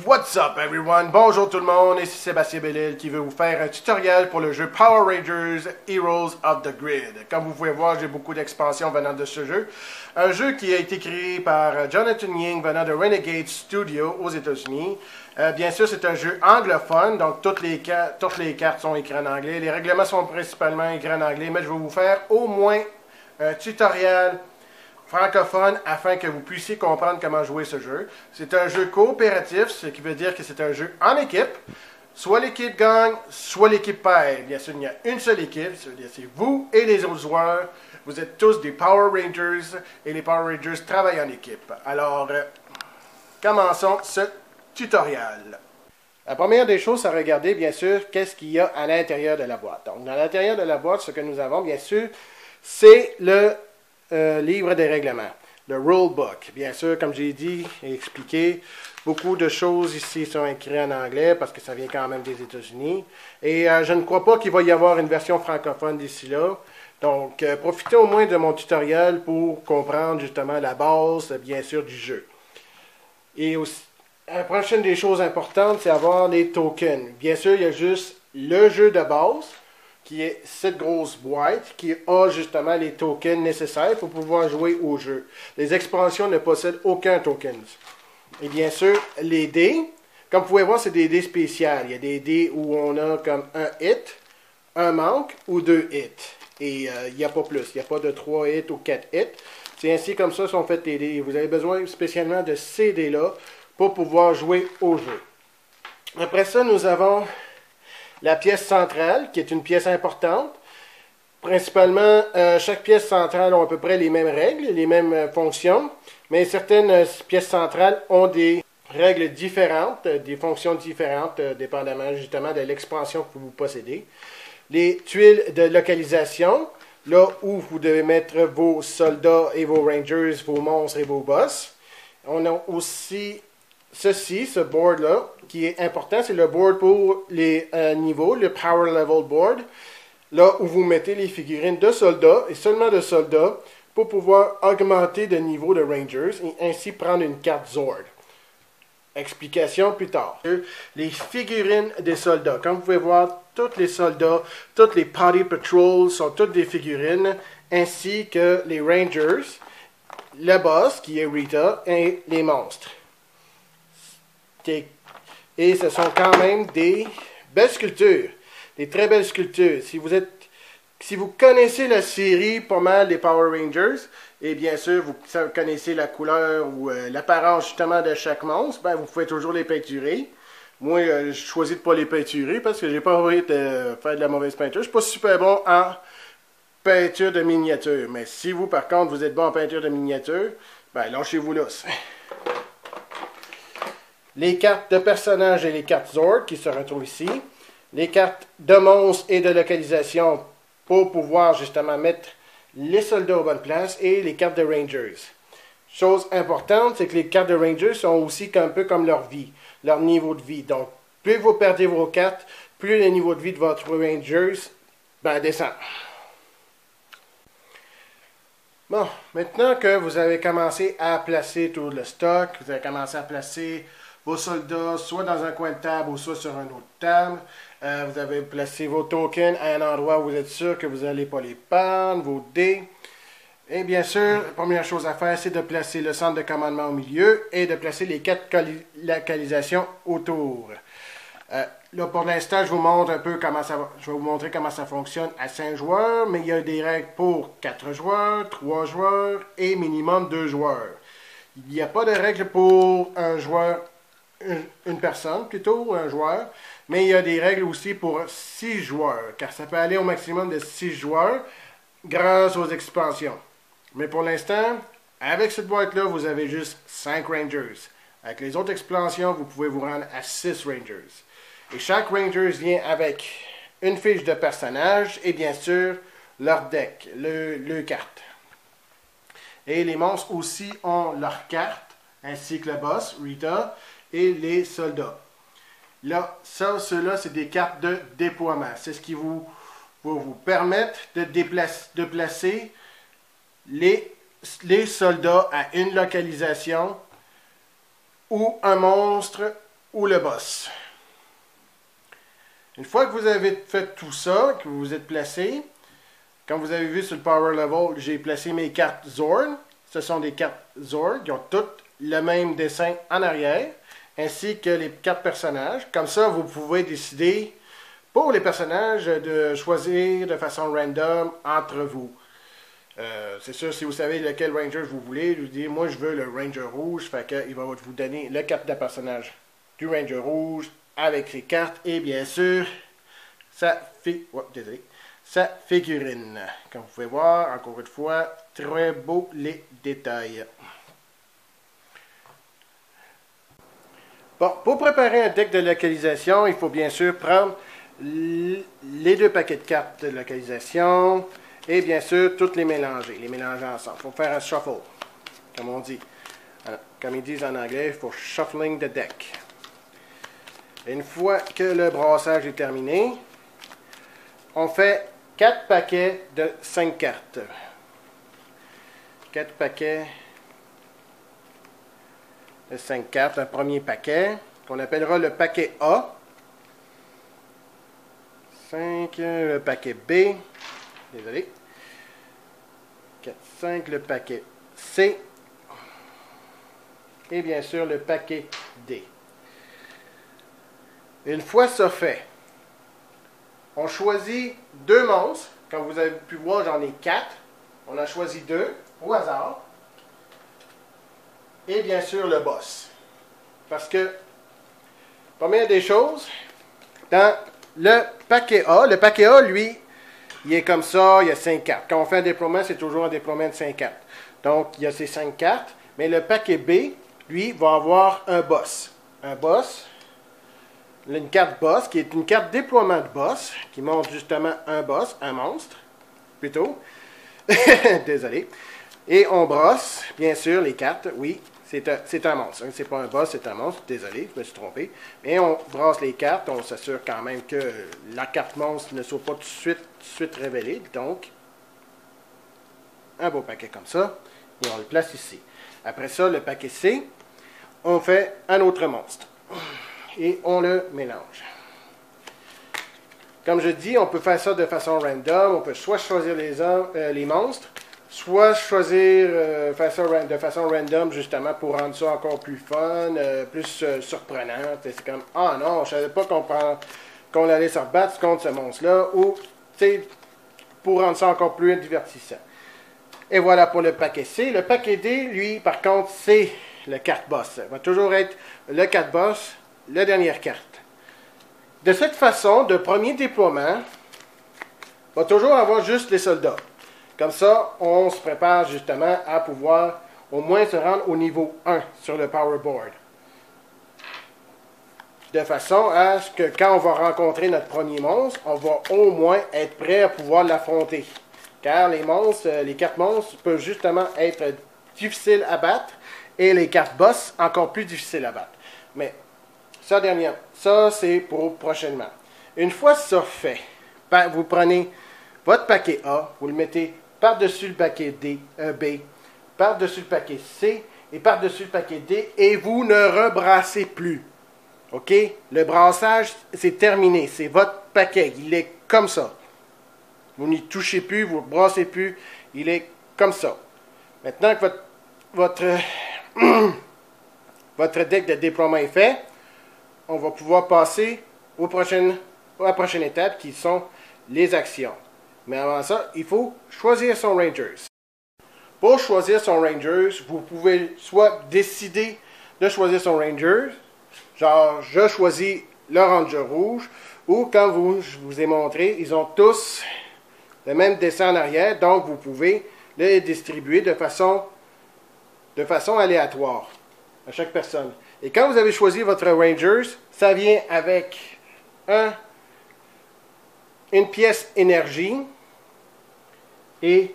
What's up everyone? Bonjour tout le monde, ici Sébastien Bellil qui veut vous faire un tutoriel pour le jeu Power Rangers Heroes of the Grid. Comme vous pouvez voir, j'ai beaucoup d'expansions venant de ce jeu. Un jeu qui a été créé par Jonathan Ying venant de Renegade Studio aux États-Unis. Bien sûr, c'est un jeu anglophone, donc toutes les cartes sont écrites en anglais. Les règlements sont principalement écrits en anglais, mais je vais vous faire au moins un tutoriel francophone afin que vous puissiez comprendre comment jouer ce jeu. C'est un jeu coopératif, ce qui veut dire que c'est un jeu en équipe. Soit l'équipe gagne, soit l'équipe perd. Bien sûr, il y a une seule équipe, c'est vous et les autres joueurs. Vous êtes tous des Power Rangers et les Power Rangers travaillent en équipe. Alors, commençons ce tutoriel. La première des choses à regarder, bien sûr, qu'est-ce qu'il y a à l'intérieur de la boîte. Donc, dans l'intérieur de la boîte, ce que nous avons, bien sûr, c'est le livre des règlements, le rulebook. Bien sûr, comme j'ai dit et expliqué, beaucoup de choses ici sont écrites en anglais parce que ça vient quand même des États-Unis. Et je ne crois pas qu'il va y avoir une version francophone d'ici là. Donc, profitez au moins de mon tutoriel pour comprendre justement la base, bien sûr, du jeu. Et aussi, la prochaine des choses importantes, c'est avoir les tokens. Bien sûr, il y a juste le jeu de base, qui est cette grosse boîte qui a justement les tokens nécessaires pour pouvoir jouer au jeu. Les expansions ne possèdent aucun token. Et bien sûr, les dés, comme vous pouvez voir, c'est des dés spéciaux. Il y a des dés où on a comme un hit, un manque ou 2 hits. Et il n'y a pas plus. Il n'y a pas de 3 hits ou 4 hits. C'est ainsi comme ça sont faits les dés. Vous avez besoin spécialement de ces dés-là pour pouvoir jouer au jeu. Après ça, nous avons la pièce centrale, qui est une pièce importante. Principalement, chaque pièce centrale a à peu près les mêmes règles, les mêmes fonctions, mais certaines pièces centrales ont des règles différentes, des fonctions différentes, dépendamment justement de l'expansion que vous possédez. Les tuiles de localisation, là où vous devez mettre vos soldats et vos rangers, vos monstres et vos boss. On a aussi ceci, ce board-là, qui est important, c'est le board pour les niveaux, le Power Level Board, là où vous mettez les figurines de soldats, et seulement de soldats, pour pouvoir augmenter le niveau de Rangers, et ainsi prendre une carte Zord. Explication plus tard. Les figurines des soldats. Comme vous pouvez voir, tous les soldats, tous les Potty Patrol sont toutes des figurines, ainsi que les Rangers, le boss, qui est Rita, et les monstres. Et ce sont quand même des belles sculptures, des très belles sculptures. Si vous connaissez la série pas mal des Power Rangers, et bien sûr vous connaissez la couleur ou l'apparence justement de chaque monstre, ben, vous pouvez toujours les peinturer. Moi, je choisis de ne pas les peinturer parce que j'ai pas envie de faire de la mauvaise peinture. Je suis pas super bon en peinture de miniature. Mais si vous, par contre, vous êtes bon en peinture de miniature, ben lâchez-vous là. Les cartes de personnages et les cartes Zord qui se retrouvent ici. Les cartes de monstres et de localisation pour pouvoir justement mettre les soldats aux bonnes places. Et les cartes de Rangers. Chose importante, c'est que les cartes de Rangers sont aussi un peu comme leur vie, leur niveau de vie. Donc, plus vous perdez vos cartes, plus le niveau de vie de votre Rangers descend. Bon, maintenant que vous avez commencé à placer tout le stock, vous avez commencé à placer vos soldats soit dans un coin de table ou soit sur une autre table. Vous avez placé vos tokens à un endroit où vous êtes sûr que vous n'allez pas les perdre, vos dés. Et bien sûr, la première chose à faire, c'est de placer le centre de commandement au milieu et de placer les 4 localisations autour. Là, pour l'instant, je vous montre un peu comment ça va. Je vais vous montrer comment ça fonctionne à 5 joueurs, mais il y a des règles pour 4 joueurs, 3 joueurs et minimum 2 joueurs. Il n'y a pas de règles pour un joueur, une personne plutôt, un joueur, mais il y a des règles aussi pour 6 joueurs, car ça peut aller au maximum de 6 joueurs grâce aux expansions. Mais pour l'instant, avec cette boîte-là, vous avez juste 5 Rangers. Avec les autres expansions, vous pouvez vous rendre à 6 Rangers. Et chaque Ranger vient avec une fiche de personnage et bien sûr leur deck, le carte. Et les monstres aussi ont leurs cartes, ainsi que le boss, Rita, et les soldats. Là, ceux-là, c'est des cartes de déploiement. C'est ce qui va vous permettre de placer les soldats à une localisation ou un monstre, ou le boss. Une fois que vous avez fait tout ça, que vous vous êtes placé, comme vous avez vu sur le Power Level, j'ai placé mes cartes Zord. Ce sont des cartes Zord qui ont toutes le même dessin en arrière, ainsi que les cartes personnages. Comme ça, vous pouvez décider pour les personnages de choisir de façon random entre vous. C'est sûr, si vous savez lequel Ranger vous voulez, je vous dis, moi je veux le Ranger rouge, fait qu'il va vous donner le carte de personnage du Ranger rouge avec ses cartes et bien sûr sa figurine. Comme vous pouvez voir, encore une fois, très beau les détails. Bon, pour préparer un deck de localisation, il faut bien sûr prendre les 2 paquets de cartes de localisation et bien sûr toutes les mélanger ensemble. Il faut faire un shuffle, comme on dit. Comme ils disent en anglais, il faut shuffling the deck. Une fois que le brassage est terminé, on fait 4 paquets de 5 cartes. 4 paquets de 5 cartes. Un premier paquet qu'on appellera le paquet A. 5, le paquet B. Désolé. 4, 5, le paquet C. Et bien sûr le paquet D. Une fois ça fait, on choisit 2 monstres. Comme vous avez pu voir, j'en ai 4. On a choisi 2 au hasard. Et bien sûr le boss. Parce que, première des choses, dans le paquet A, lui, il est comme ça, il y a 5 cartes. Quand on fait un déploiement, c'est toujours un déploiement de 5 cartes. Donc, il y a ces 5 cartes. Mais le paquet B, lui, va avoir un boss. Un boss. Une carte boss, qui est une carte déploiement de boss, qui montre justement un boss, un monstre, plutôt. Désolé. Et on brosse, bien sûr, les cartes. Oui, c'est un monstre. C'est pas un boss, c'est un monstre. Désolé, je me suis trompé. Mais on brosse les cartes. On s'assure quand même que la carte monstre ne soit pas tout de suite révélée. Donc, un beau paquet comme ça. Et on le place ici. Après ça, le paquet C, on fait un autre monstre. Et on le mélange. Comme je dis, on peut faire ça de façon random. On peut soit choisir les monstres, soit choisir faire ça de façon random, justement, pour rendre ça encore plus fun, plus surprenant. C'est comme, ah non, je ne savais pas qu'on allait se rebattre contre ce monstre-là, ou, tu sais, pour rendre ça encore plus divertissant. Et voilà pour le paquet C. Le paquet D, lui, par contre, c'est le carte boss. Ça va toujours être le carte boss, la dernière carte. De cette façon, de premier déploiement, va toujours avoir juste les soldats. Comme ça, on se prépare justement à pouvoir au moins se rendre au niveau 1 sur le Power Board. De façon à ce que quand on va rencontrer notre premier monstre, on va au moins être prêt à pouvoir l'affronter. Car les monstres, les cartes monstres peuvent justement être difficiles à battre et les cartes boss encore plus difficiles à battre. Mais ça c'est pour prochainement. Une fois ça fait, vous prenez votre paquet A, vous le mettez par-dessus le paquet B, par-dessus le paquet C et par-dessus le paquet D et vous ne rebrassez plus. OK? Le brassage, c'est terminé. C'est votre paquet. Il est comme ça. Vous n'y touchez plus, vous ne brassez plus. Il est comme ça. Maintenant que votre deck de déploiement est fait, on va pouvoir passer à la prochaine étape qui sont les actions. Mais avant ça, il faut choisir son Rangers. Pour choisir son Rangers, vous pouvez soit décider de choisir son Ranger, genre je choisis le Ranger rouge, ou comme je vous ai montré, ils ont tous le même dessin en arrière, donc vous pouvez les distribuer de façon aléatoire à chaque personne. Et quand vous avez choisi votre Rangers, ça vient avec une pièce énergie et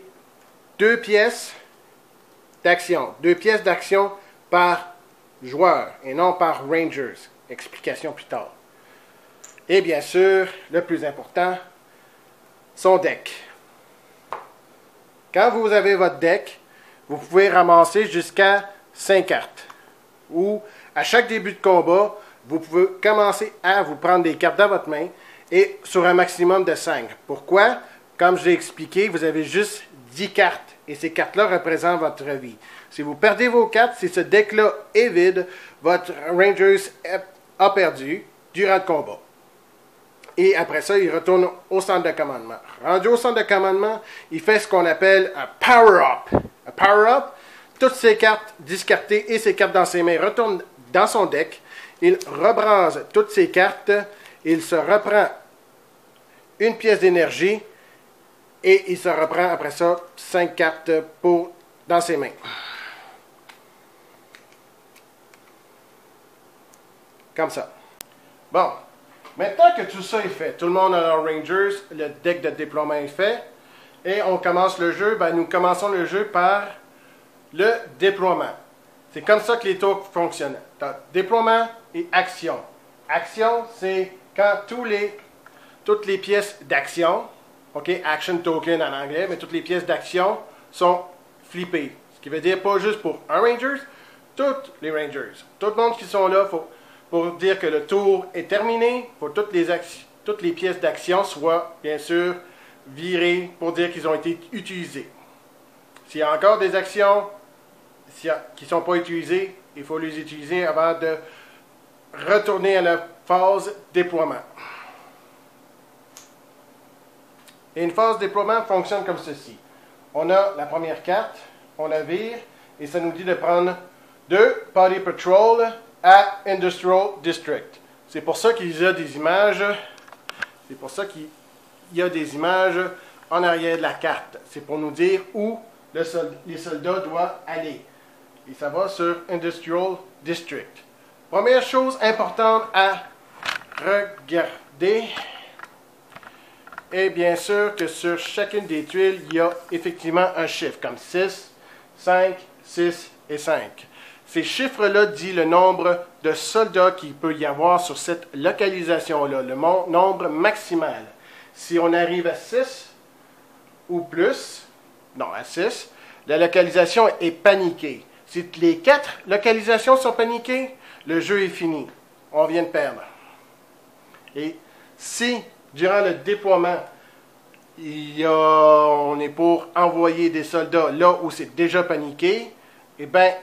2 pièces d'action. 2 pièces d'action par joueur et non par Rangers. Explication plus tard. Et bien sûr, le plus important, son deck. Quand vous avez votre deck, vous pouvez ramasser jusqu'à 5 cartes. Ou à chaque début de combat, vous pouvez commencer à vous prendre des cartes dans votre main et sur un maximum de 5. Pourquoi? Comme je l'ai expliqué, vous avez juste 10 cartes et ces cartes-là représentent votre vie. Si vous perdez vos cartes, si ce deck-là est vide, votre Rangers a perdu durant le combat. Et après ça, il retourne au centre de commandement. Rendu au centre de commandement, il fait ce qu'on appelle un power-up. Un power-up, toutes ses cartes discartées et ses cartes dans ses mains retournent dans son deck. Il rebrase toutes ses cartes. Il se reprend une pièce d'énergie. Et il se reprend après ça 5 cartes dans ses mains. Comme ça. Bon. Maintenant que tout ça est fait, tout le monde a leur Rangers, le deck de déploiement est fait, et on commence le jeu, nous commençons le jeu par le déploiement. C'est comme ça que les tours fonctionnent. Déploiement et action. Action, c'est quand toutes les pièces d'action, ok, action token en anglais, mais toutes les pièces d'action sont flippées. Ce qui veut dire pas juste pour un Rangers, tous les Rangers. Tout le monde qui sont là, pour dire que le tour est terminé, il faut que toutes les pièces d'action soient, bien sûr, virées pour dire qu'ils ont été utilisées. S'il y a encore des actions qui ne sont pas utilisées, il faut les utiliser avant de retourner à la phase déploiement. Et une phase déploiement fonctionne comme ceci. On a la première carte, on la vire, et ça nous dit de prendre 2 Party Patrol à Industrial District. C'est pour ça qu'il y a des images. C'est pour ça qu'il y a des images en arrière de la carte. C'est pour nous dire où les soldats doivent aller. Et ça va sur Industrial District. Première chose importante à regarder est bien sûr que sur chacune des tuiles, il y a effectivement un chiffre, comme 6, 5, 6 et 5. Ces chiffres-là disent le nombre de soldats qu'il peut y avoir sur cette localisation-là, le nombre maximal. Si on arrive à 6 ou plus, non, à 6, la localisation est paniquée. Si les 4 localisations sont paniquées, le jeu est fini. On vient de perdre. Et si, durant le déploiement, on est pour envoyer des soldats là où c'est déjà paniqué, eh bien,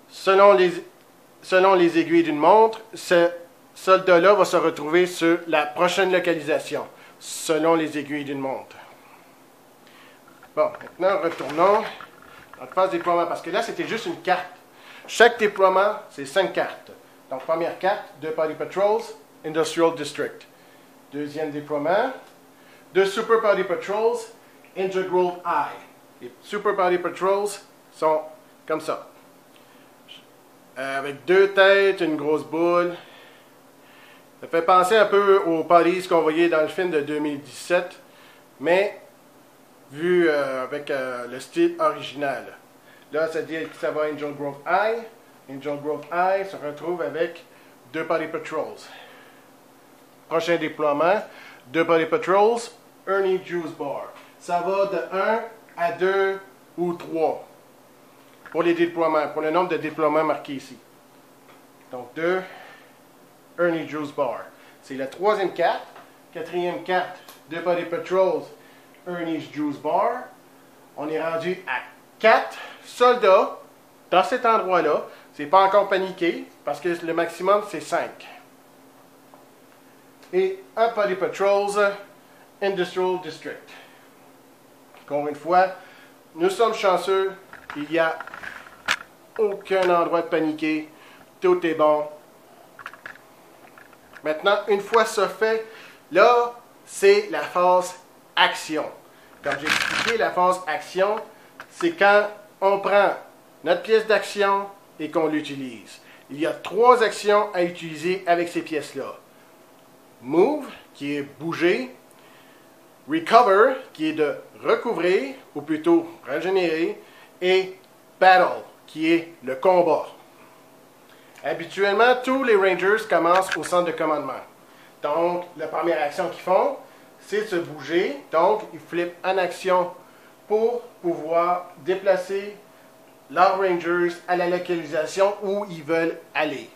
selon les aiguilles d'une montre, ce soldat-là va se retrouver sur la prochaine localisation, selon les aiguilles d'une montre. Bon, maintenant, retournons à la phase déploiement, parce que là, c'était juste une carte. Chaque déploiement, c'est 5 cartes. Donc, première carte, 2 Party Patrols, Industrial District. Deuxième déploiement, 2 Super Party Patrols, Integral Eye. Les Super Party Patrols sont comme ça. Avec 2 têtes, une grosse boule. Ça fait penser un peu aux parties qu'on voyait dans le film de 2017, mais vu avec le style original. Là, ça dit que ça va Angel Grove Eye. Angel Grove Eye se retrouve avec 2 Party Patrols. Prochain déploiement, 2 Party Patrols, Ernie Juice Bar. Ça va de 1 à 2 ou 3 pour les déploiements, pour le nombre de déploiements marqués ici. Donc 2, Ernie Juice Bar. C'est la troisième carte. Quatrième carte, 2 Party Patrols, Ernie's Juice Bar. On est rendu à 4 soldats dans cet endroit-là. C'est pas encore paniqué parce que le maximum c'est 5. Et un Party Patrols, Industrial District. Encore une fois, nous sommes chanceux. Il n'y a aucun endroit de paniquer. Tout est bon. Maintenant, une fois ça fait, là, c'est la phase action. Comme j'ai expliqué, la phase action, c'est quand on prend notre pièce d'action et qu'on l'utilise. Il y a 3 actions à utiliser avec ces pièces-là. Move, qui est bouger. Recover, qui est de recouvrir, ou plutôt régénérer. Et Battle, qui est le combat. Habituellement, tous les Rangers commencent au centre de commandement. Donc, la première action qu'ils font, c'est de se bouger. Donc, ils flippent en action pour pouvoir déplacer leurs Rangers à la localisation où ils veulent aller.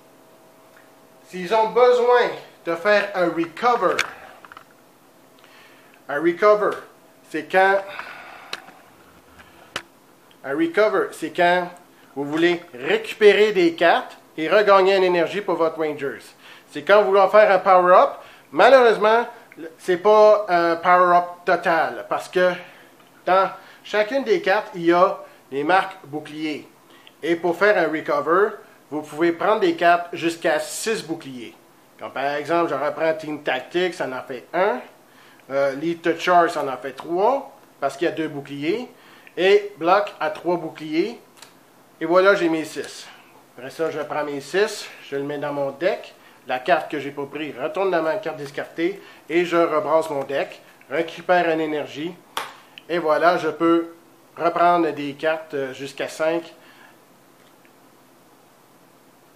S'ils ont besoin de faire un recover, c'est quand vous voulez récupérer des cartes et regagner une énergie pour votre Rangers. C'est quand vous voulez faire un power-up. Malheureusement, c'est pas un power-up total parce que dans chacune des cartes, il y a les marques boucliers. Et pour faire un recover, vous pouvez prendre des cartes jusqu'à 6 boucliers. Comme par exemple, je reprends Team Tactics, ça en fait 1. Lead to Charge, ça en fait 3, parce qu'il y a 2 boucliers. Et Block a 3 boucliers. Et voilà, j'ai mes 6. Après ça, je prends mes 6, je le mets dans mon deck. La carte que j'ai pas pris retourne dans ma carte discartée. Et je rebrasse mon deck, récupère une énergie. Et voilà, je peux reprendre des cartes jusqu'à 5.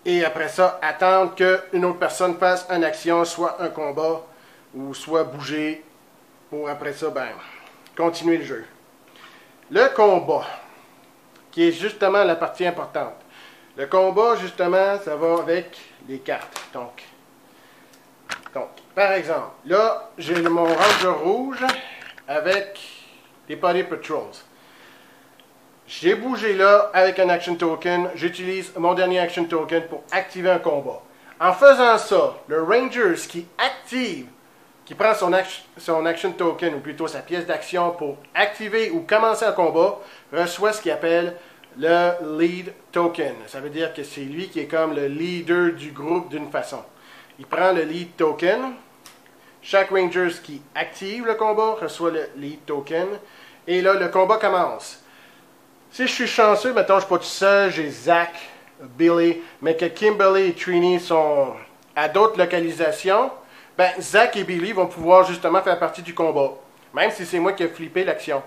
Et après ça, attendre qu'une autre personne fasse une action, soit un combat, ou soit bouger, pour après ça, continuer le jeu. Le combat, qui est justement la partie importante. Le combat, justement, ça va avec les cartes. Donc par exemple, là, j'ai mon Ranger rouge avec les Party Patrols. J'ai bougé là avec un Action Token. J'utilise mon dernier Action Token pour activer un combat. En faisant ça, le Rangers qui prend son Action Token, ou plutôt sa pièce d'action pour activer ou commencer un combat, reçoit ce qu'il appelle le Lead Token. Ça veut dire que c'est lui qui est comme le leader du groupe d'une façon. Il prend le Lead Token. Chaque Rangers qui active le combat reçoit le Lead Token. Et là, le combat commence. Si je suis chanceux, mettons, je ne suis pas tout seul, j'ai Zach, Billy, mais que Kimberly et Trini sont à d'autres localisations, Zach et Billy vont pouvoir justement faire partie du combat. Même si c'est moi qui ai flippé l'action.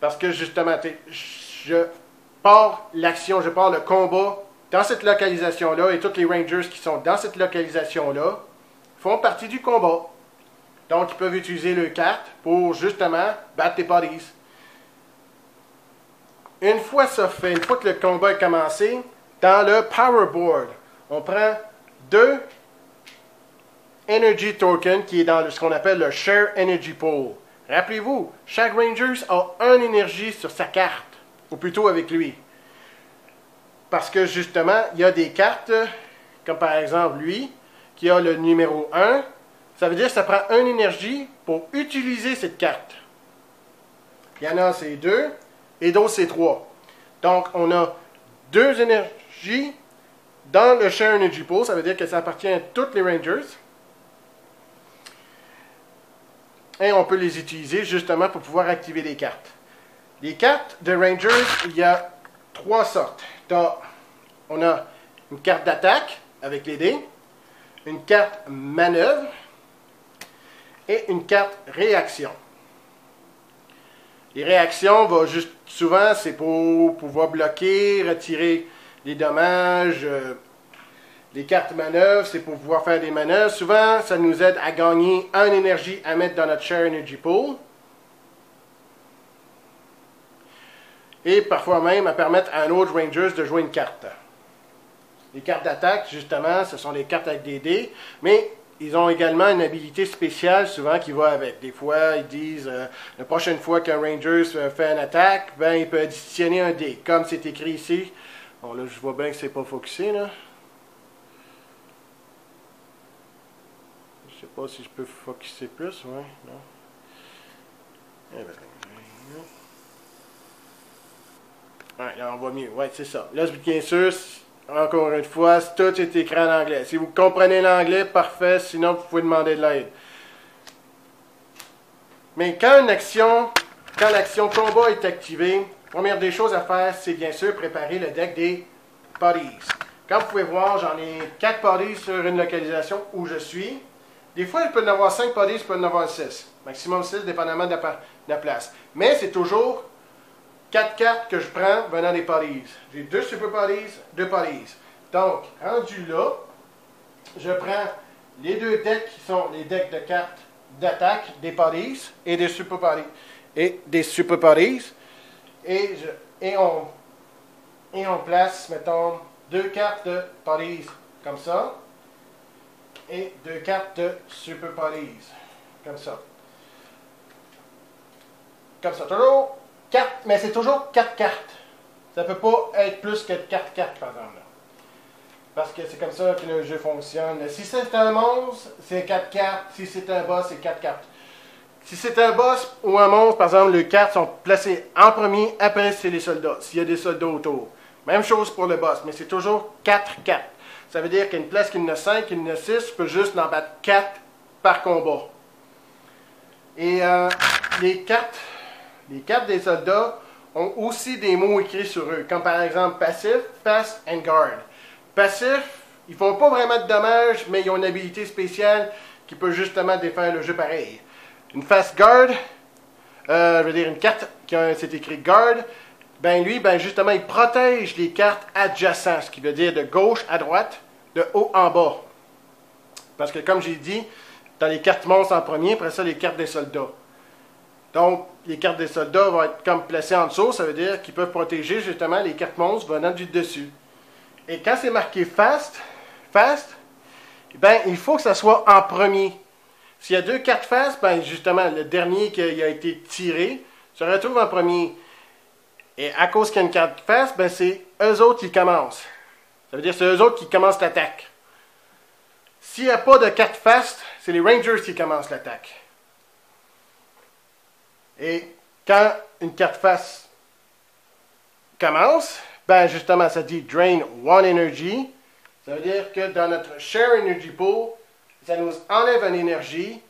Parce que justement, je pars l'action, je pars le combat dans cette localisation-là, et tous les Rangers qui sont dans cette localisation-là font partie du combat. Donc, ils peuvent utiliser leurs cartes pour justement battre tes parties. Une fois ça fait, une fois que le combat est commencé, dans le Power Board, on prend 2 Energy Tokens qui est dans ce qu'on appelle le Share Energy Pool. Rappelez-vous, chaque Rangers a 1 énergie sur sa carte, ou plutôt avec lui. Parce que justement, il y a des cartes, comme par exemple lui, qui a le numéro 1. Ça veut dire que ça prend 1 énergie pour utiliser cette carte. Il y en a, c'est 2, et d'autres, c'est 3. Donc, on a 2 énergies dans le Share Energy Pool. Ça veut dire que ça appartient à tous les Rangers. Et on peut les utiliser justement pour pouvoir activer des cartes. Les cartes de Rangers, il y a 3 sortes. On a une carte d'attaque avec les dés, une carte manœuvre et une carte réaction. Les réactions, souvent, c'est pour pouvoir bloquer, retirer des dommages. Les cartes manœuvres, c'est pour pouvoir faire des manœuvres. Souvent, ça nous aide à gagner 1 énergie à mettre dans notre Share Energy Pool. Et parfois même à permettre à un autre Rangers de jouer une carte. Les cartes d'attaque, justement, ce sont des cartes avec des dés, mais ils ont également une habilité spéciale souvent qui va avec. Des fois, ils disent, la prochaine fois qu'un Rangers fait une attaque, il peut additionner un dé, comme c'est écrit ici. Bon, là, je vois bien que c'est pas focusé, là. Je sais pas si je peux focuser plus, ouais, non. Eh ben, ouais, là, on voit mieux, ouais, c'est ça. Là, bien sûr, encore une fois, tout est écrit en anglais. Si vous comprenez l'anglais, parfait, sinon vous pouvez demander de l'aide. Mais quand l'action combat est activée, première des choses à faire, c'est bien sûr préparer le deck des parties. Comme vous pouvez voir, j'en ai 4 parties sur une localisation où je suis. Des fois, il peut y en avoir 5 parties, il peut y en avoir 6. Maximum 6, dépendamment de la place. Mais c'est toujours 4 cartes que je prends venant des parties. J'ai 2 super parties, 2 parties. Donc, rendu là, je prends les 2 decks qui sont les decks de cartes d'attaque des parties et des super parties. Et et on place, mettons, 2 cartes de Parties comme ça et 2 cartes de Super Parties comme ça. Comme ça, toujours 4, mais c'est toujours 4 cartes. Ça ne peut pas être plus que 4 cartes, par exemple. Là. Parce que c'est comme ça que le jeu fonctionne. Si c'est un monstre, c'est 4 cartes. Si c'est un boss, c'est 4 cartes. Si c'est un boss ou un monstre, par exemple, les cartes sont placées en premier, après c'est les soldats, s'il y a des soldats autour. Même chose pour le boss, mais c'est toujours 4 cartes. Ça veut dire qu'à une place qu'il y en a 5, qu'il y en a 6, je peux juste en battre 4 par combat. Et les cartes des soldats ont aussi des mots écrits sur eux, comme par exemple passif, fast and guard. Passif, ils font pas vraiment de dommages, mais ils ont une habilité spéciale qui peut justement défaire le jeu pareil. Une fast guard, je veux dire une carte qui c'est écrit guard, ben lui, ben justement, il protège les cartes adjacentes, ce qui veut dire de gauche à droite, de haut en bas. Parce que comme j'ai dit, dans les cartes monstres en premier, après ça les cartes des soldats. Donc, les cartes des soldats vont être comme placées en dessous, ça veut dire qu'ils peuvent protéger justement les cartes monstres venant du dessus. Et quand c'est marqué fast, ben il faut que ça soit en premier. S'il y a 2 cartes fast, ben justement, le dernier qui a été tiré se retrouve en premier. Et à cause qu'il y a une carte fast, ben c'est eux autres qui commencent. Ça veut dire que c'est eux autres qui commencent l'attaque. S'il n'y a pas de carte fast, c'est les Rangers qui commencent l'attaque. Et quand une carte fast commence, ben justement, ça dit Drain 1 Energy. Ça veut dire que dans notre Share Energy Pool, ça nous enlève une énergie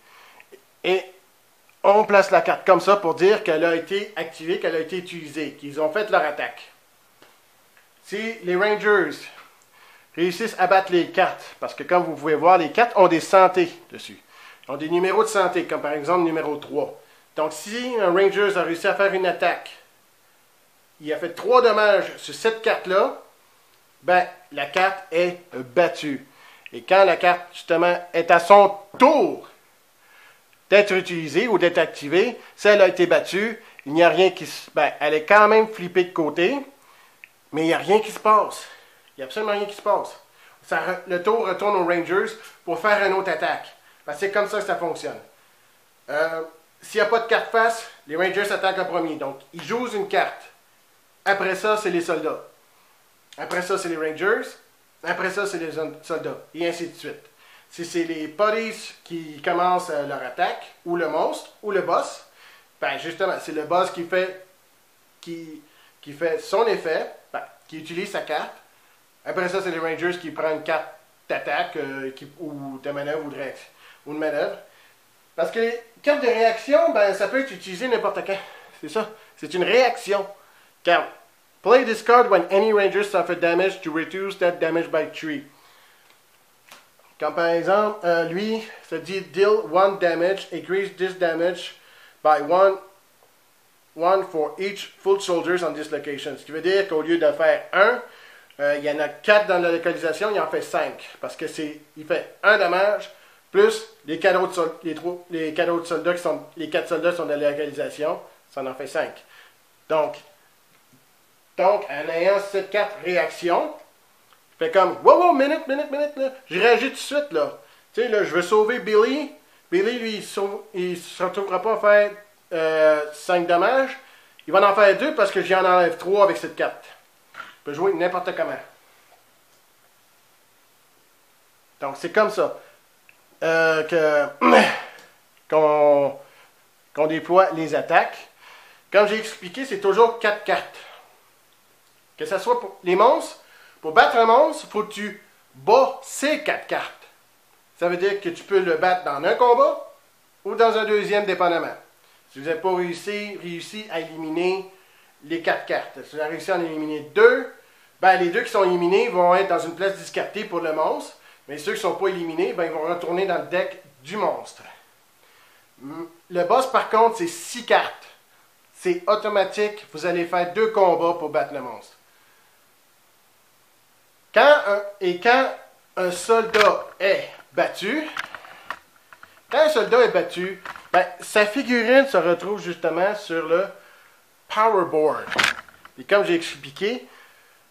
et on place la carte comme ça pour dire qu'elle a été activée, qu'elle a été utilisée, qu'ils ont fait leur attaque. Si les Rangers réussissent à battre les cartes, parce que comme vous pouvez voir, les cartes ont des santé dessus. Ils ont des numéros de santé, comme par exemple numéro 3. Donc si un Rangers a réussi à faire une attaque, il a fait 3 dommages sur cette carte-là, ben la carte est battue. Et quand la carte, justement, est à son tour d'être utilisée ou d'être activée, si elle a été battue, il n'y a rien qui se... Ben, elle est quand même flippée de côté, mais il n'y a rien qui se passe. Il n'y a absolument rien qui se passe. Le tour retourne aux Rangers pour faire une autre attaque. Ben, c'est comme ça que ça fonctionne. S'il n'y a pas de carte face, les Rangers attaquent en premier. Donc, ils jouent une carte. Après ça, c'est les soldats. Après ça, c'est les Rangers. Après ça, c'est les soldats. Et ainsi de suite. Si c'est les Parties qui commencent leur attaque, ou le monstre, ou le boss, ben justement, c'est le boss qui fait son effet, ben, qui utilise sa carte. Après ça, c'est les Rangers qui prennent une carte d'attaque, ou de manœuvre, ou de manœuvre. Parce que les cartes de réaction, ben, ça peut être utilisé n'importe quand. C'est ça. C'est une réaction. Car play this card when any Ranger suffer damage to reduce that damage by 3. Comme par exemple, lui, ça dit deal 1 damage, increase this damage by 1 for each full soldiers on this location. Ce qui veut dire qu'au lieu de faire 1, il y en a 4 dans la localisation, il en fait 5. Parce que il fait 1 dommage, plus les 4 autres soldats qui sont. Les 4 soldats sont dans la localisation, ça en fait 5. Donc, en ayant cette carte réaction, fait comme, wow, minute, là. Je réagis tout de suite, là. Tu sais, là, je veux sauver Billy. Billy, lui, il ne se retrouvera pas à faire 5 dommages. Il va en faire 2 parce que j'en enlève 3 avec cette carte. Je peux jouer n'importe comment. Donc, c'est comme ça qu'on déploie les attaques. Comme j'ai expliqué, c'est toujours 4 cartes. Que ce soit pour les monstres, pour battre un monstre, il faut que tu bats ces 4 cartes. Ça veut dire que tu peux le battre dans un combat ou dans un deuxième, dépendamment. Si vous n'avez pas réussi à éliminer les 4 cartes, si vous avez réussi à en éliminer 2, ben les 2 qui sont éliminés vont être dans une place discartée pour le monstre, mais ceux qui ne sont pas éliminés, ben ils vont retourner dans le deck du monstre. Le boss, par contre, c'est 6 cartes. C'est automatique, vous allez faire 2 combats pour battre le monstre. Quand un soldat est battu, ben, sa figurine se retrouve justement sur le Power Board. Et comme j'ai expliqué,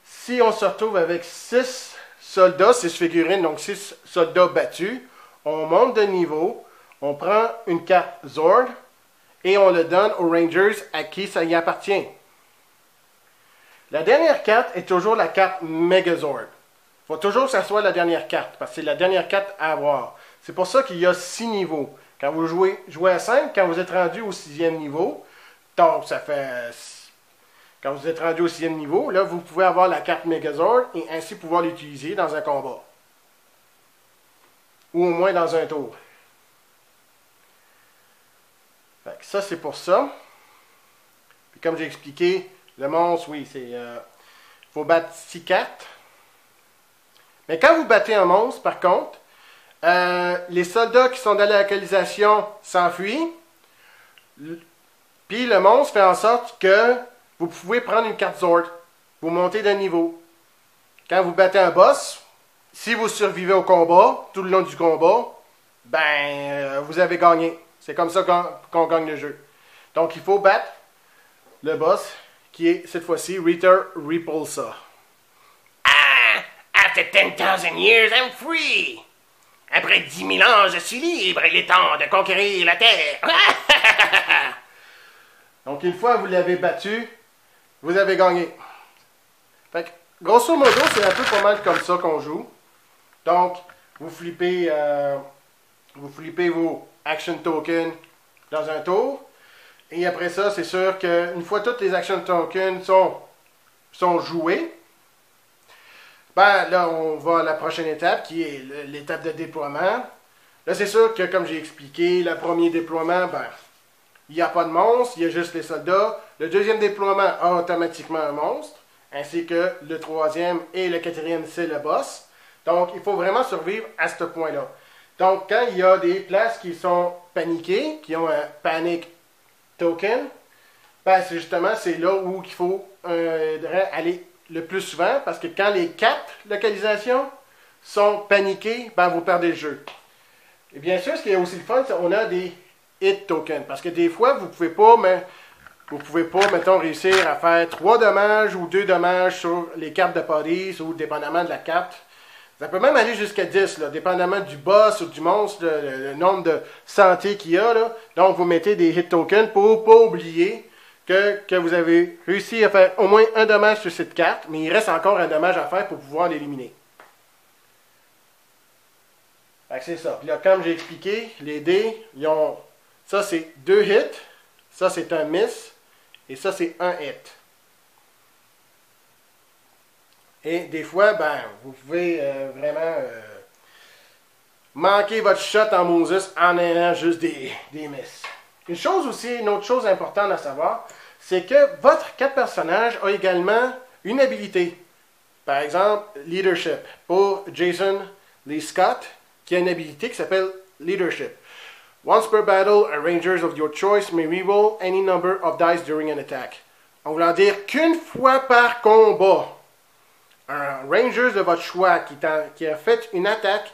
si on se retrouve avec 6 soldats, 6 figurines, donc 6 soldats battus, on monte de niveau, on prend une carte Zord et on le donne aux Rangers à qui ça y appartient. La dernière carte est toujours la carte Megazord. Il faut toujours que ça soit la dernière carte, parce que c'est la dernière carte à avoir. C'est pour ça qu'il y a 6 niveaux. Quand vous jouez à 5, quand vous êtes rendu au 6e niveau, donc ça fait... Quand vous êtes rendu au 6e niveau, là, vous pouvez avoir la carte Megazord et ainsi pouvoir l'utiliser dans un combat. Ou au moins dans un tour. Fait que ça, c'est pour ça. Puis comme j'ai expliqué, le monstre, oui, c'est... faut battre 6 cartes. Mais quand vous battez un monstre, par contre, les soldats qui sont dans la localisation s'enfuient. Puis le monstre fait en sorte que vous pouvez prendre une carte Zord. Vous montez d'un niveau. Quand vous battez un boss, si vous survivez au combat, tout le long du combat, ben, vous avez gagné. C'est comme ça qu'on gagne le jeu. Donc, il faut battre le boss, qui est, cette fois-ci, Rita Repulsa. Ah! After 10,000 years, I'm free! Après 10 000 ans, je suis libre. Il est temps de conquérir la Terre. Donc, une fois que vous l'avez battu, vous avez gagné. Fait que, grosso modo, c'est un peu pas mal comme ça qu'on joue. Donc, vous flippez vos action tokens dans un tour. Et après ça, c'est sûr qu'une fois toutes les action tokens sont joués, ben là, on va à la prochaine étape, qui est l'étape de déploiement. Là, c'est sûr que, comme j'ai expliqué, le premier déploiement, ben, il n'y a pas de monstre, il y a juste les soldats. Le deuxième déploiement a automatiquement un monstre, ainsi que le troisième et le quatrième, c'est le boss. Donc, il faut vraiment survivre à ce point-là. Donc, quand il y a des places qui sont paniquées, qui ont un panic token, ben, c'est là où il faut aller le plus souvent, parce que quand les 4 localisations sont paniquées, ben, vous perdez le jeu. Et bien sûr, ce qui est aussi le fun, c'est qu'on a des hit tokens, parce que des fois, vous pouvez pas, mettons, réussir à faire 3 dommages ou 2 dommages sur les cartes de police, ou dépendamment de la carte. Ça peut même aller jusqu'à 10, là, dépendamment du boss ou du monstre, le nombre de santé qu'il y a. Là. Donc, vous mettez des hit tokens pour ne pas oublier que vous avez réussi à faire au moins un dommage sur cette carte, mais il reste encore un dommage à faire pour pouvoir l'éliminer. C'est ça. Puis là, comme j'ai expliqué, les dés, ils ont... Ça, c'est 2 hits. Ça, c'est un miss. Et ça, c'est un hit. Et des fois, ben, vous pouvez vraiment manquer votre shot en Moses en ayant juste des misses. Une autre chose importante à savoir, c'est que votre 4 personnages a également une habilité. Par exemple, Leadership. Pour Jason Lee Scott, qui a une habilité qui s'appelle Leadership. Once per battle, a Rangers of your choice may reroll any number of dice during an attack. En voulant dire qu'une fois par combat, un Rangers de votre choix qui a fait une attaque,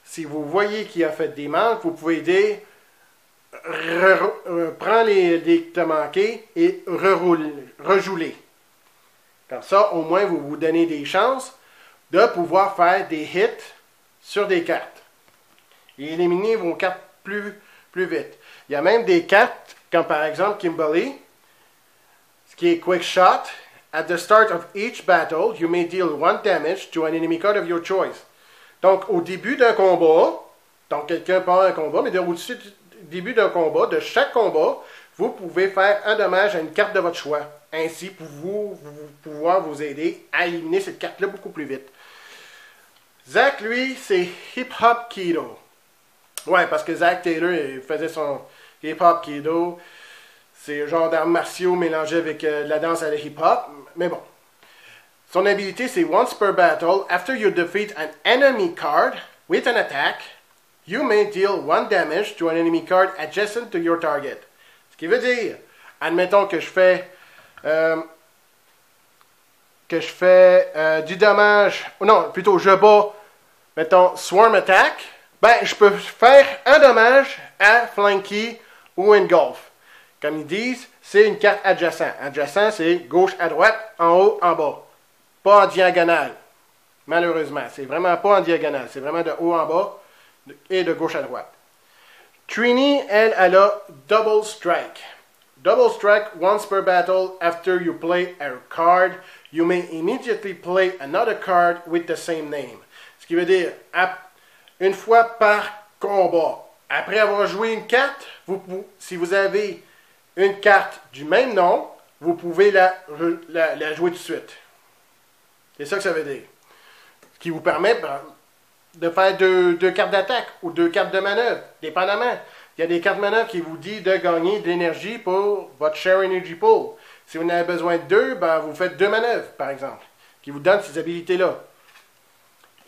si vous voyez qu'il a fait des manques, vous pouvez dire prends les que tu as manqués et rejouler. Comme ça, au moins, vous vous donnez des chances de pouvoir faire des hits sur des cartes. Et éliminer vos cartes plus vite. Il y a même des cartes, comme par exemple Kimberly, ce qui est Quick Shot. At the start of each battle, you may deal 1 damage to an enemy card of your choice. Donc, au début d'un combat, donc quelqu'un part un combat, mais au début d'un combat, de chaque combat, vous pouvez faire un dommage à une carte de votre choix. Ainsi, pour pouvoir vous aider à éliminer cette carte-là beaucoup plus vite. Zach, lui, c'est Hip Hop Keto. Ouais, parce que Zach Taylor, il faisait son Hip Hop Keto. C'est un genre d'arts martiaux mélangé avec la danse à la hip-hop. Mais bon. Son habilité, c'est once per battle, after you defeat an enemy card with an attack, you may deal 1 damage to an enemy card adjacent to your target. Ce qui veut dire, admettons que je fais du dommage, non, plutôt je bats, mettons, Swarm Attack, ben je peux faire un dommage à Flanky ou Engulf. Comme ils disent, c'est une carte adjacent. Adjacent, c'est gauche à droite, en haut, en bas. Pas en diagonale. Malheureusement, c'est vraiment pas en diagonale. C'est vraiment de haut en bas et de gauche à droite. Trini, elle a Double Strike. Double Strike, once per battle, after you play a card, you may immediately play another card with the same name. Ce qui veut dire, une fois par combat, après avoir joué une carte, si vous avez une carte du même nom, vous pouvez la jouer tout de suite. C'est ça que ça veut dire. Ce qui vous permet de faire deux cartes d'attaque ou 2 cartes de manœuvre, dépendamment. Il y a des cartes de manœuvre qui vous disent de gagner de l'énergie pour votre Share Energy Pool. Si vous en avez besoin de 2, ben vous faites 2 manœuvres, par exemple, qui vous donnent ces habilités-là.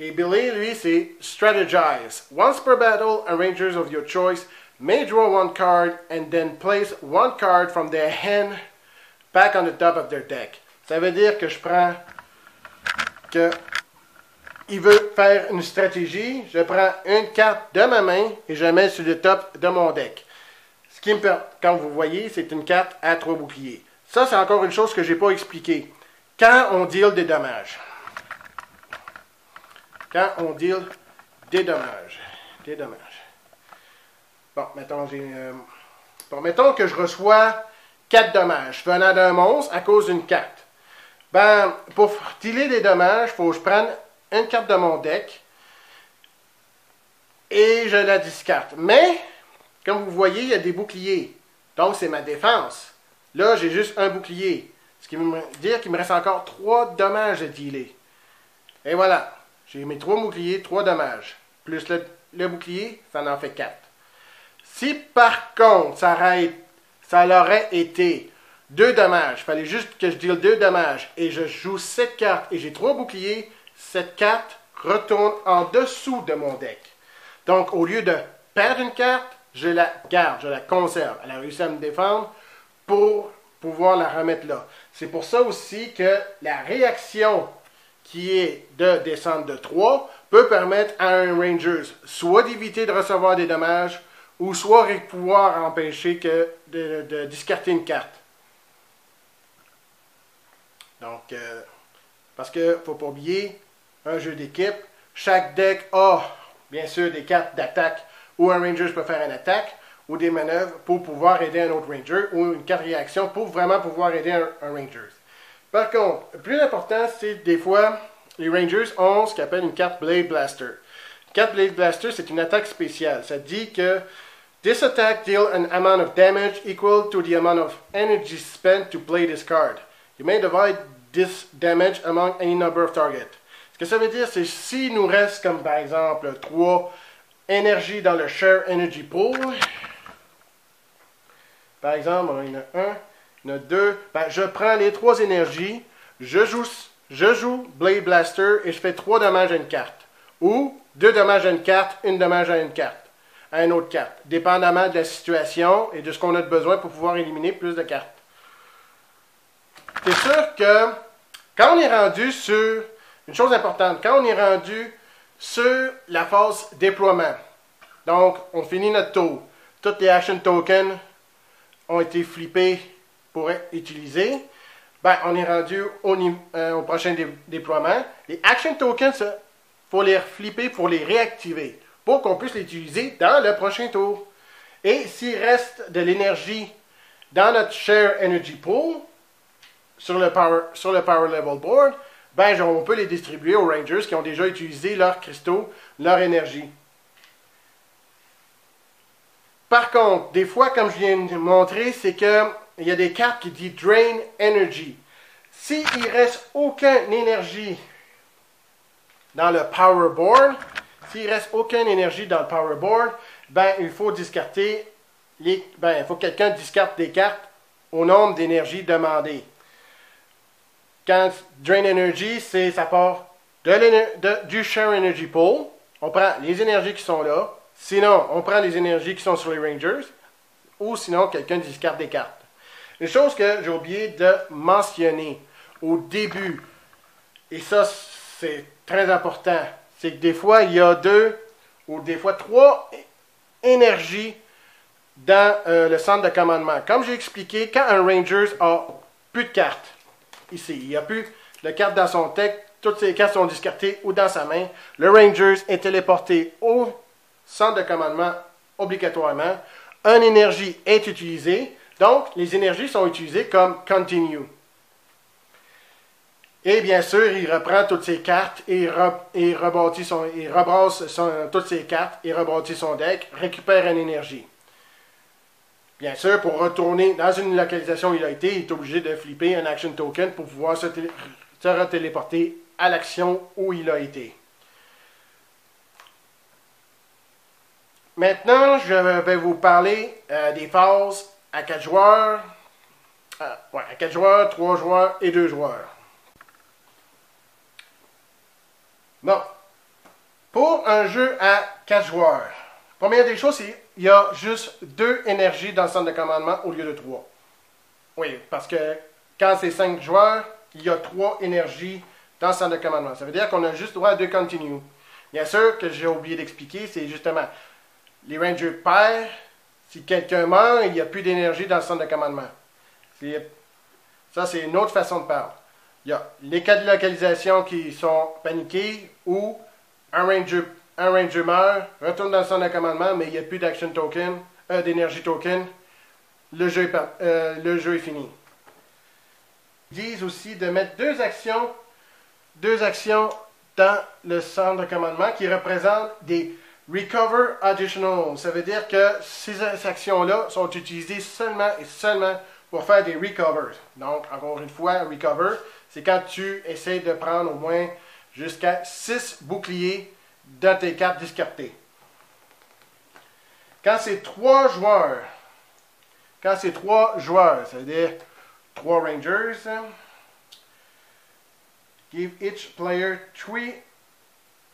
Et Billy, lui, c'est Strategize. Once per battle, a Rangers of your choice may draw 1 card and then place 1 card from their hand back on the top of their deck. Ça veut dire que je prends que il veut faire une stratégie, je prends une carte de ma main et je la mets sur le top de mon deck. Ce qui me permet, comme vous voyez, c'est une carte à 3 boucliers. Ça, c'est encore une chose que je n'ai pas expliquée. Quand on deal des dommages. Quand on deal des dommages. Bon, mettons que je reçois 4 dommages venant d'un monstre à cause d'une carte. Ben, pour dealer des dommages, il faut que je prenne une carte de mon deck et je la discarte. Mais, comme vous voyez, il y a des boucliers. Donc, c'est ma défense. Là, j'ai juste un bouclier. Ce qui veut dire qu'il me reste encore 3 dommages à dealer. Et voilà. J'ai mes 3 boucliers, 3 dommages. Plus le bouclier, ça en fait 4. Si par contre, ça aurait été 2 dommages, il fallait juste que je deal 2 dommages, et je joue cette carte, et j'ai 3 boucliers, cette carte retourne en dessous de mon deck. Donc, au lieu de perdre une carte, je la garde, je la conserve. Elle a réussi à me défendre pour pouvoir la remettre là. C'est pour ça aussi que la réaction qui est de descendre de 3 peut permettre à un Rangers soit d'éviter de recevoir des dommages ou soit de pouvoir empêcher de discarter une carte. Donc, parce qu'il ne faut pas oublier, un jeu d'équipe, chaque deck a bien sûr des cartes d'attaque où un Ranger peut faire une attaque ou des manœuvres pour pouvoir aider un autre Ranger ou une carte réaction pour vraiment pouvoir aider un Ranger. Par contre, le plus important, c'est des fois, les Rangers ont ce qu'on appelle une carte Blade Blaster. Une carte Blade Blaster, c'est une attaque spéciale. Ça dit que this attack deals an amount of damage equal to the amount of energy spent to play this card. You may divide this damage among any number of targets. Ce que ça veut dire, c'est s'il nous reste, comme par exemple, 3 énergies dans le Share Energy Pool. Par exemple, il y en a 1, il y en a 2. Ben, je prends les 3 énergies, je joue Blade Blaster et je fais 3 dommages à une carte. Ou 2 dommages à une carte, 1 dommage à une carte. À une autre carte. Dépendamment de la situation et de ce qu'on a besoin pour pouvoir éliminer plus de cartes. C'est sûr que quand on est rendu sur... Une chose importante, quand on est rendu sur la phase déploiement, donc on finit notre tour, toutes les action tokens ont été flippés pour être utilisés, ben, on est rendu au prochain déploiement. Les action tokens, il faut les flipper pour les réactiver, pour qu'on puisse les utiliser dans le prochain tour. Et s'il reste de l'énergie dans notre Share Energy Pool, sur le Power Level Board, ben, on peut les distribuer aux Rangers qui ont déjà utilisé leurs cristaux, leur énergie. Par contre, des fois, comme je viens de montrer, c'est qu'il y a des cartes qui disent Drain Energy. S'il ne reste aucune énergie dans le Power Board, ben, il faut discarter il faut que quelqu'un discarte des cartes au nombre d'énergie demandées. Quand Drain Energy, ça part du Share Energy Pool. On prend les énergies qui sont là. Sinon, on prend les énergies qui sont sur les Rangers. Ou sinon, quelqu'un discarte des cartes. Une chose que j'ai oublié de mentionner au début, et ça, c'est très important, c'est que des fois, il y a 2 ou des fois 3 énergies dans le centre de commandement. Comme j'ai expliqué, quand un Rangers a plus de cartes, ici, il n'y a plus de cartes dans son deck, toutes ses cartes sont discartées ou dans sa main, le Rangers est téléporté au centre de commandement obligatoirement. Une énergie est utilisée, donc les énergies sont utilisées comme continue. Et bien sûr, il reprend toutes ses cartes et rebrasse toutes ses cartes et rebâtit son deck, récupère une énergie. Bien sûr, pour retourner dans une localisation où il a été, il est obligé de flipper un action token pour pouvoir se téléporter à l'action où il a été. Maintenant, je vais vous parler des phases à 4 joueurs. À 4 joueurs, 3 joueurs et 2 joueurs. Bon. Pour un jeu à 4 joueurs, première des choses, c'est qu'il y a juste 2 énergies dans le centre de commandement au lieu de 3. Oui, parce que quand c'est 5 joueurs, il y a 3 énergies dans le centre de commandement. Ça veut dire qu'on a juste droit à 2 continues. Bien sûr, que j'ai oublié d'expliquer, c'est justement les Rangers perdent. Si quelqu'un meurt, il n'y a plus d'énergie dans le centre de commandement. Ça, c'est une autre façon de parler. Il y a les cas de localisation qui sont paniqués ou un Ranger meurt, retourne dans le centre de commandement, mais il n'y a plus d'action token, d'énergie token. Le jeu est fini. Ils disent aussi de mettre deux actions dans le centre de commandement qui représentent des Recover Additional. Ça veut dire que ces actions-là sont utilisées seulement et seulement pour faire des recovers. Donc, encore une fois, un recover, c'est quand tu essaies de prendre au moins jusqu'à 6 boucliers dans tes cartes discartées. Quand c'est 3 joueurs, ça veut dire 3 Rangers, give each player 3.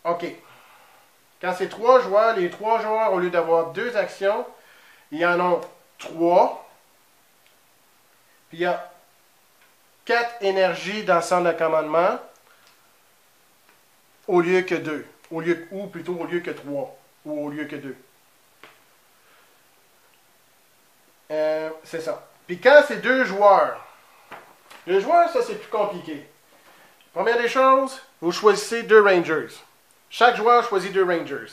OK. Quand c'est 3 joueurs, les 3 joueurs, au lieu d'avoir 2 actions, ils en ont 3. Puis il y a 4 énergies dans le centre de commandement au lieu que 2. Ou plutôt au lieu que 3. Ou au lieu que 2. C'est ça. Puis quand c'est 2 joueurs, ça c'est plus compliqué. Première des choses, vous choisissez 2 Rangers. Chaque joueur choisit 2 Rangers.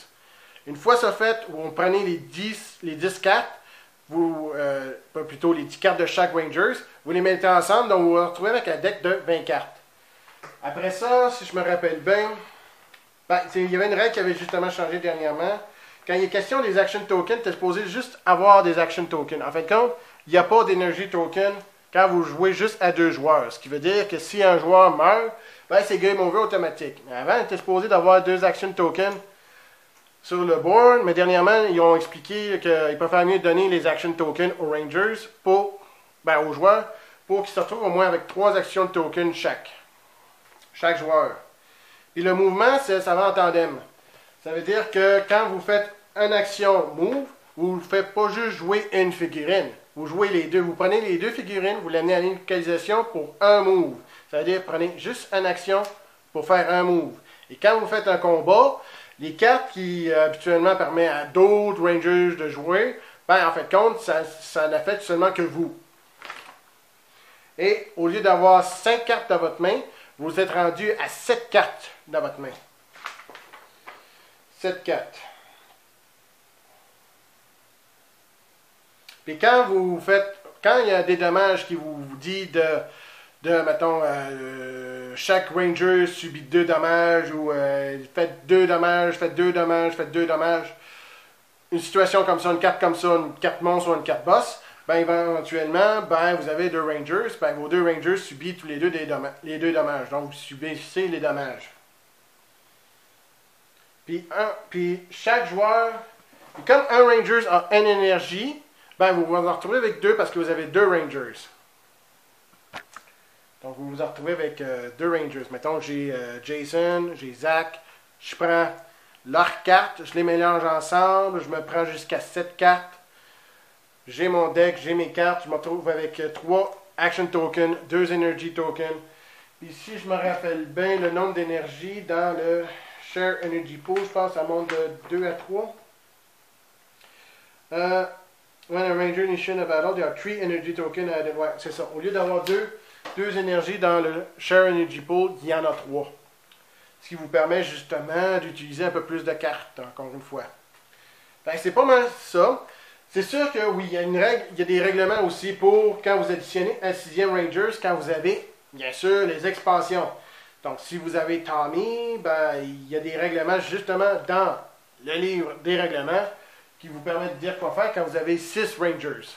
Une fois ça fait, vous prenez les 10 cartes, plutôt les 10 cartes de chaque Rangers, vous les mettez ensemble, donc vous vous retrouvez avec un deck de 20 cartes. Après ça, si je me rappelle bien, il y avait une règle qui avait justement changé dernièrement. Quand il est question des action tokens, tu es supposé juste avoir des action tokens. En fin de compte, il n'y a pas d'énergie token quand vous jouez juste à 2 joueurs. Ce qui veut dire que si un joueur meurt, c'est game over automatique. Mais avant, tu es supposé d'avoir 2 action tokens sur le board, mais dernièrement, ils ont expliqué qu'il préfère mieux donner les action tokens aux Rangers aux joueurs, pour qu'ils se retrouvent au moins avec 3 action tokens chaque joueur. Puis le mouvement, ça va en tandem. Ça veut dire que quand vous faites une action move, vous ne faites pas juste jouer une figurine. Vous jouez les deux. Vous prenez les 2 figurines, vous l'amenez à localisation pour un move. Ça veut dire prenez juste une action pour faire un move. Et quand vous faites un combat, les cartes qui habituellement permettent à d'autres Rangers de jouer, en fait compte, ça n'affecte seulement que vous. Et au lieu d'avoir 5 cartes dans votre main, vous êtes rendu à 7 cartes dans votre main. 7 cartes. Puis quand il y a des dommages qui vous dit mettons, chaque Ranger subit 2 dommages, ou faites 2 dommages, faites 2 dommages, faites 2 dommages. Une situation comme ça, une carte comme ça, une carte monstre ou une carte boss, éventuellement, vous avez 2 Rangers, vos 2 Rangers subissent tous les deux les 2 dommages. Donc, vous subissez les dommages. Puis chaque joueur, comme un Ranger a une énergie, vous vous en retrouvez avec 2 parce que vous avez 2 Rangers. Donc, vous vous retrouvez avec 2 Rangers. Mettons, j'ai Jason, j'ai Zach. Je prends leurs cartes, je les mélange ensemble, je me prends jusqu'à 7 cartes. J'ai mon deck, j'ai mes cartes, je me retrouve avec 3 Action Tokens, 2 Energy Tokens. Puis si je me rappelle bien, le nombre d'énergie dans le Share Energy Pool, je pense que ça monte de 2 à 3. Ranger initiate a battle, there are 3 energy tokens added. Ouais, c'est ça. Au lieu d'avoir deux énergies dans le Share Energy Pool, il y en a 3. Ce qui vous permet justement d'utiliser un peu plus de cartes, encore une fois. C'est pas mal ça. C'est sûr que oui, il y a une règle, il y a des règlements aussi pour quand vous additionnez un 6e Rangers, quand vous avez, bien sûr, les expansions. Donc, si vous avez Tommy, ben, il y a des règlements justement dans le livre des règlements qui vous permettent de dire quoi faire quand vous avez 6 Rangers.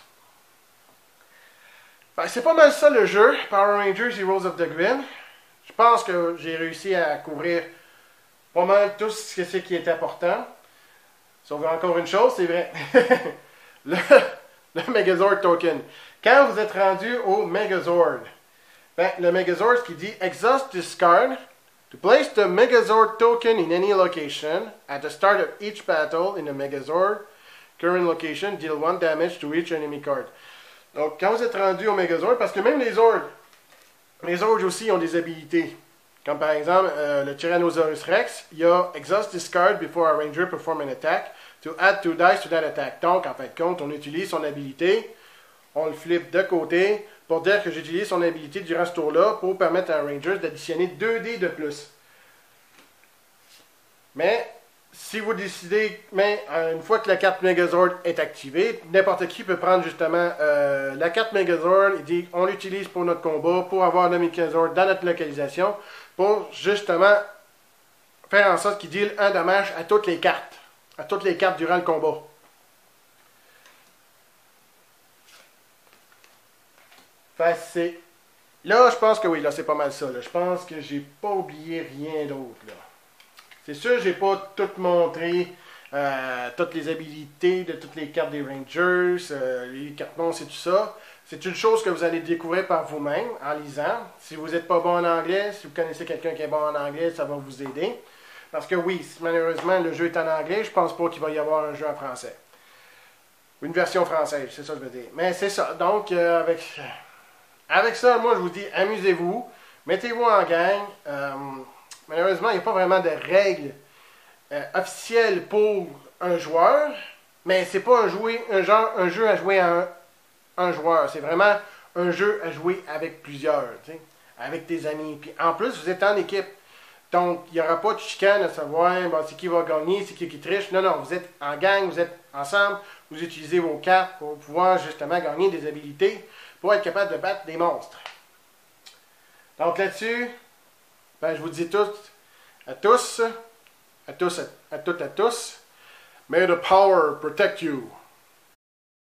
C'est pas mal ça le jeu, Power Rangers Heroes of the Grid. Je pense que j'ai réussi à couvrir pas mal tout ce qui est important. Sauf encore une chose, c'est vrai. le Megazord Token. Quand vous êtes rendu au Megazord, le Megazord, ce qui dit Exhaust this card to place the Megazord Token in any location at the start of each battle in the Megazord current location, deal 1 damage to each enemy card. Donc, quand vous êtes rendu au Megazord, parce que même les Zords aussi ont des habilités. Comme par exemple, le Tyrannosaurus Rex, il y a Exhaust this card before a Ranger perform an attack to add 2 dice to that attack. Donc, en fin de compte, on utilise son habilité, on le flippe de côté pour dire que j'utilise son habilité durant ce tour-là pour permettre à un Ranger d'additionner 2 dés de plus. Mais, si vous décidez, une fois que la carte Megazord est activée, n'importe qui peut prendre justement la carte Megazord et dire on l'utilise pour notre combat, pour avoir le Megazord dans notre localisation, pour justement faire en sorte qu'il deal un dommage à toutes les cartes. À toutes les cartes durant le combat. Là, je pense que oui, là, c'est pas mal ça. Là. Je pense que j'ai pas oublié rien d'autre. Là. C'est sûr, j'ai pas tout montré toutes les habilités de toutes les cartes des Rangers, les cartes monstres et tout ça. C'est une chose que vous allez découvrir par vous-même en lisant. Si vous n'êtes pas bon en anglais, si vous connaissez quelqu'un qui est bon en anglais, ça va vous aider. Parce que oui, malheureusement, le jeu est en anglais, je pense pas qu'il va y avoir un jeu en français. Une version française, c'est ça que je veux dire. Mais c'est ça. Donc, avec ça, moi, je vous dis, amusez-vous. Mettez-vous en gang. Malheureusement, il n'y a pas vraiment de règles officielles pour un joueur. Mais c'est pas un jeu à jouer à un joueur. C'est vraiment un jeu à jouer avec plusieurs. Avec tes amis. Puis en plus, vous êtes en équipe. Donc, il n'y aura pas de chicane à savoir c'est qui va gagner, c'est qui triche. Non, non, vous êtes en gang, vous êtes ensemble, vous utilisez vos cartes pour pouvoir justement gagner des habilités pour être capable de battre des monstres. Donc là-dessus, je vous dis à tous, may the power protect you.